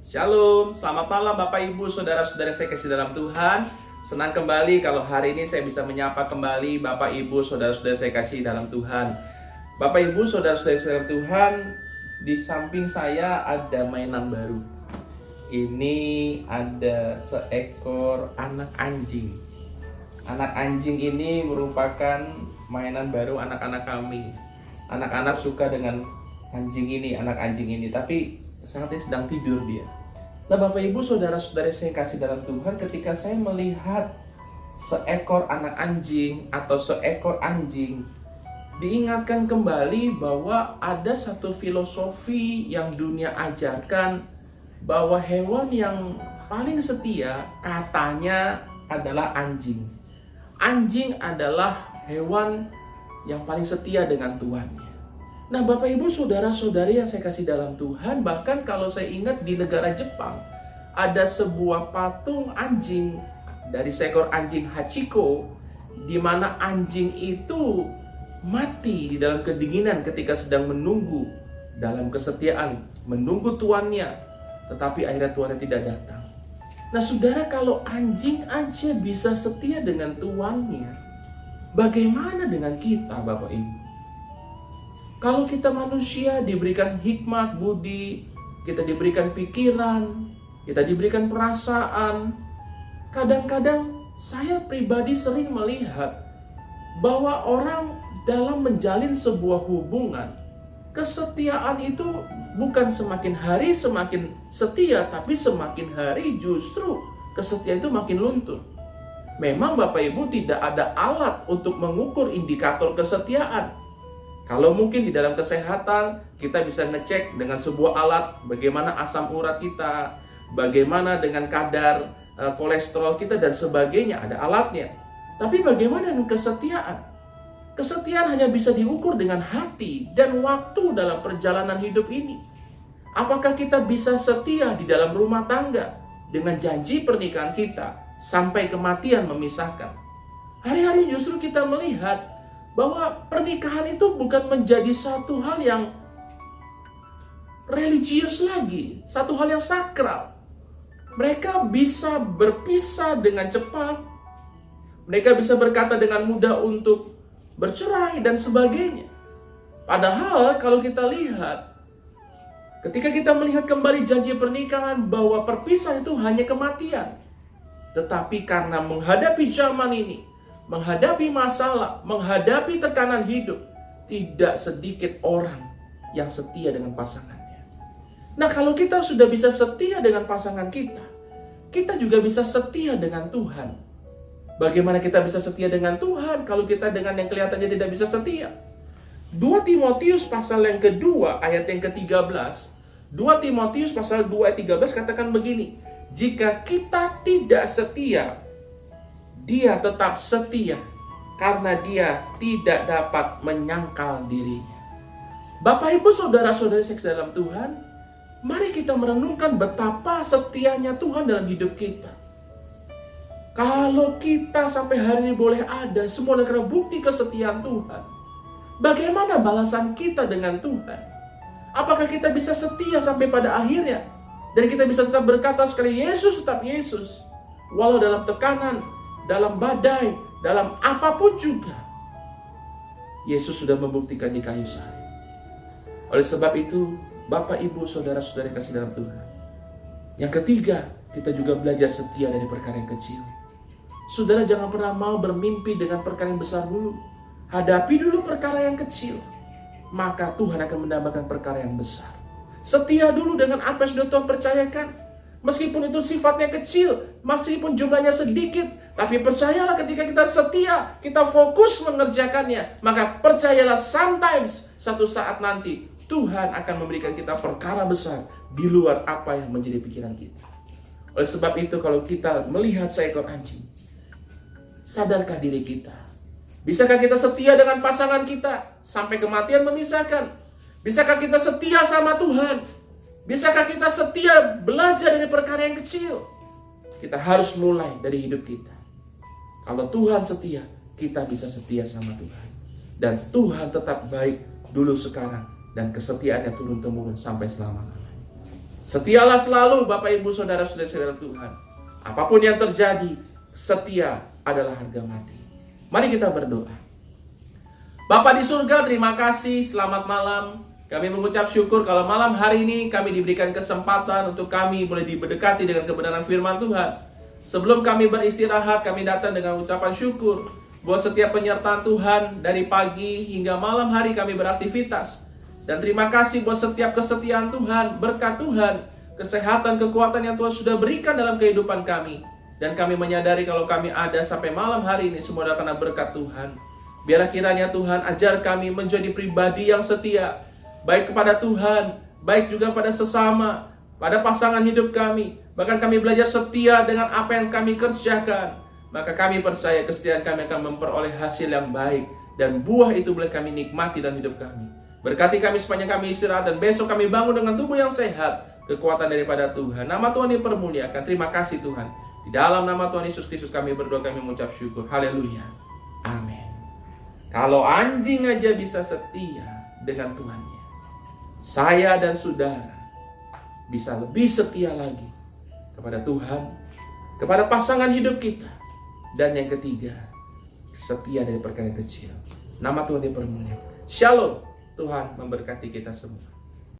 Shalom, selamat malam Bapak Ibu, Saudara-saudara saya kasih dalam Tuhan. Senang kembali kalau hari ini saya bisa menyapa kembali Bapak Ibu, Saudara-saudara saya kasih dalam Tuhan. Bapak Ibu, Saudara-saudara saya dalam Tuhan, di samping saya ada mainan baru. Ini ada seekor anak anjing. Anak anjing ini merupakan mainan baru anak-anak kami. Anak-anak suka dengan anjing ini, anak anjing ini, tapi saat ini sedang tidur dia. Nah Bapak Ibu Saudara-saudara saya kasih dalam Tuhan, ketika saya melihat seekor anak anjing atau seekor anjing, diingatkan kembali bahwa ada satu filosofi yang dunia ajarkan, bahwa hewan yang paling setia katanya adalah anjing. Anjing adalah hewan yang paling setia dengan tuannya. Nah Bapak Ibu Saudara-saudari yang saya kasih dalam Tuhan, bahkan kalau saya ingat di negara Jepang ada sebuah patung anjing dari seekor anjing Hachiko, di mana anjing itu mati di dalam kedinginan ketika sedang menunggu dalam kesetiaan, menunggu tuannya, tetapi akhirnya tuannya tidak datang. Nah saudara, kalau anjing aja bisa setia dengan tuannya, bagaimana dengan kita Bapak Ibu? Kalau kita manusia diberikan hikmat, budi, kita diberikan pikiran, kita diberikan perasaan. Kadang-kadang saya pribadi sering melihat bahwa orang dalam menjalin sebuah hubungan, kesetiaan itu bukan semakin hari semakin setia, tapi semakin hari justru kesetiaan itu makin luntur. Memang Bapak Ibu tidak ada alat untuk mengukur indikator kesetiaan. Kalau mungkin di dalam kesehatan, kita bisa ngecek dengan sebuah alat bagaimana asam urat kita, bagaimana dengan kadar kolesterol kita dan sebagainya, ada alatnya. Tapi bagaimana dengan kesetiaan? Kesetiaan hanya bisa diukur dengan hati dan waktu dalam perjalanan hidup ini. Apakah kita bisa setia di dalam rumah tangga dengan janji pernikahan kita sampai kematian memisahkan? Hari-hari justru kita melihat bahwa pernikahan itu bukan menjadi satu hal yang religius lagi, satu hal yang sakral. Mereka bisa berpisah dengan cepat, mereka bisa berkata dengan mudah untuk bercerai dan sebagainya. Padahal kalau kita lihat, ketika kita melihat kembali janji pernikahan bahwa perpisahan itu hanya kematian. Tetapi karena menghadapi zaman ini, menghadapi masalah, menghadapi tekanan hidup, tidak sedikit orang yang setia dengan pasangannya. Nah kalau kita sudah bisa setia dengan pasangan kita, kita juga bisa setia dengan Tuhan. Bagaimana kita bisa setia dengan Tuhan kalau kita dengan yang kelihatannya tidak bisa setia? 2 Timotius pasal yang kedua ayat yang ke-13. 2 Timotius pasal 2 ayat 13 katakan begini, jika kita tidak setia, dia tetap setia karena dia tidak dapat menyangkal dirinya. Bapak Ibu Saudara-saudari saya dalam Tuhan, mari kita merenungkan betapa setianya Tuhan dalam hidup kita. Kalau kita sampai hari ini boleh ada semua karena bukti kesetiaan Tuhan, bagaimana balasan kita dengan Tuhan? Apakah kita bisa setia sampai pada akhirnya? Dan kita bisa tetap berkata sekali, Yesus tetap Yesus, walau dalam tekanan, dalam badai, dalam apapun juga, Yesus sudah membuktikan di kayu salib. Oleh sebab itu, Bapak, Ibu, Saudara-saudara kasih dalam Tuhan, yang ketiga, kita juga belajar setia dari perkara yang kecil. Saudara jangan pernah mau bermimpi dengan perkara yang besar dulu. Hadapi dulu perkara yang kecil, maka Tuhan akan menambahkan perkara yang besar. Setia dulu dengan apa yang sudah Tuhan percayakan. Meskipun itu sifatnya kecil, meskipun jumlahnya sedikit, tapi percayalah ketika kita setia, kita fokus mengerjakannya, maka percayalah sometimes, satu saat nanti, Tuhan akan memberikan kita perkara besar di luar apa yang menjadi pikiran kita. Oleh sebab itu, kalau kita melihat seekor anjing, sadarkah diri kita? Bisakah kita setia dengan pasangan kita sampai kematian memisahkan? Bisakah kita setia sama Tuhan? Bisakah kita setia belajar dari perkara yang kecil? Kita harus mulai dari hidup kita. Kalau Tuhan setia, kita bisa setia sama Tuhan. Dan Tuhan tetap baik dulu sekarang, dan kesetiaannya turun-temurun sampai selama-lamanya. Setialah selalu Bapak Ibu Saudara-saudara Tuhan. Apapun yang terjadi, setia adalah harga mati. Mari kita berdoa. Bapa di surga, terima kasih, selamat malam. Kami mengucap syukur kalau malam hari ini kami diberikan kesempatan untuk kami boleh diberdekati dengan kebenaran firman Tuhan. Sebelum kami beristirahat, kami datang dengan ucapan syukur buat setiap penyertaan Tuhan dari pagi hingga malam hari kami beraktivitas. Dan terima kasih buat setiap kesetiaan Tuhan, berkat Tuhan, kesehatan, kekuatan yang Tuhan sudah berikan dalam kehidupan kami. Dan kami menyadari kalau kami ada sampai malam hari ini semua adalah karena berkat Tuhan. Biarlah kiranya Tuhan ajar kami menjadi pribadi yang setia, baik kepada Tuhan, baik juga pada sesama, pada pasangan hidup kami. Bahkan kami belajar setia dengan apa yang kami kerjakan. Maka kami percaya kesetiaan kami akan memperoleh hasil yang baik. Dan buah itu boleh kami nikmati dalam hidup kami. Berkati kami sepanjang kami istirahat dan besok kami bangun dengan tubuh yang sehat. Kekuatan daripada Tuhan. Nama Tuhan dipermuliakan. Terima kasih Tuhan. Di dalam nama Tuhan Yesus Kristus kami berdoa, kami mengucap syukur. Haleluya. Amin. Kalau anjing aja bisa setia dengan tuannya, saya dan saudara bisa lebih setia lagi kepada Tuhan, kepada pasangan hidup kita. Dan yang ketiga, setia dari perkara kecil. Nama Tuhan dipermuliakan. Shalom. Tuhan memberkati kita semua.